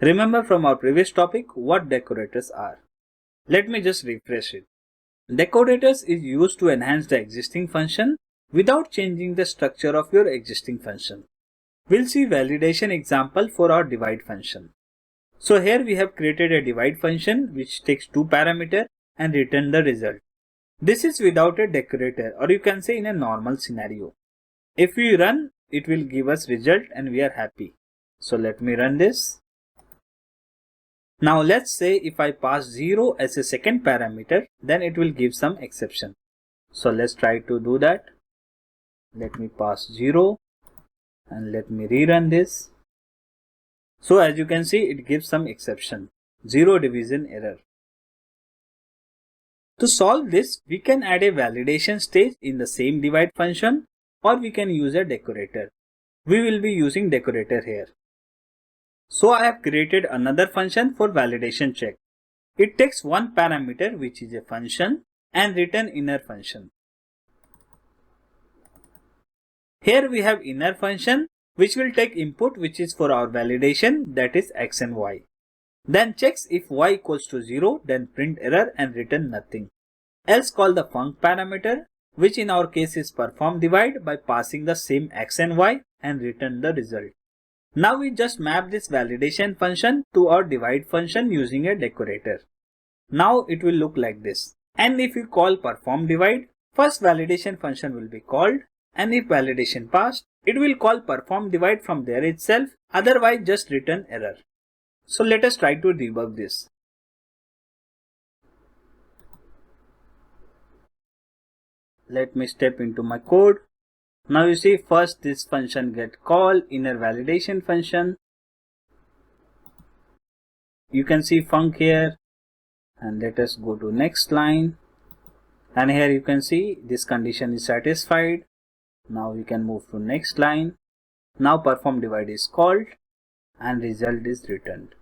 Remember from our previous topic what decorators are. Let me just refresh it. Decorators is used to enhance the existing function without changing the structure of your existing function. We'll see validation example for our divide function. So here we have created a divide function which takes two parameters and return the result. This is without a decorator, or you can say in a normal scenario. If we run, it will give us result and we are happy. So let me run this. Now let's say if I pass 0 as a second parameter, then it will give some exception. So let's try to do that. Let me pass 0 and let me rerun this. So as you can see, it gives some exception, 0 division error. To solve this, we can add a validation stage in the same divide function, or we can use a decorator. We will be using decorator here. So I have created another function for validation check. It takes one parameter which is a function and return inner function. Here we have inner function which will take input which is for our validation, that is x and y. Then checks if y equals to 0, then print error and return nothing. Else call the func parameter, which in our case is perform divide, by passing the same x and y and return the result. Now we just map this validation function to our divide function using a decorator. Now it will look like this. And if you call perform divide, first validation function will be called, and if validation passed, it will call perform divide from there itself, otherwise just return error. So let us try to debug this. Let me step into my code. Now you see, first this function get called, inner validation function. You can see func here, and let us go to next line. And here you can see this condition is satisfied. Now we can move to next line. Now perform divide is called and result is returned.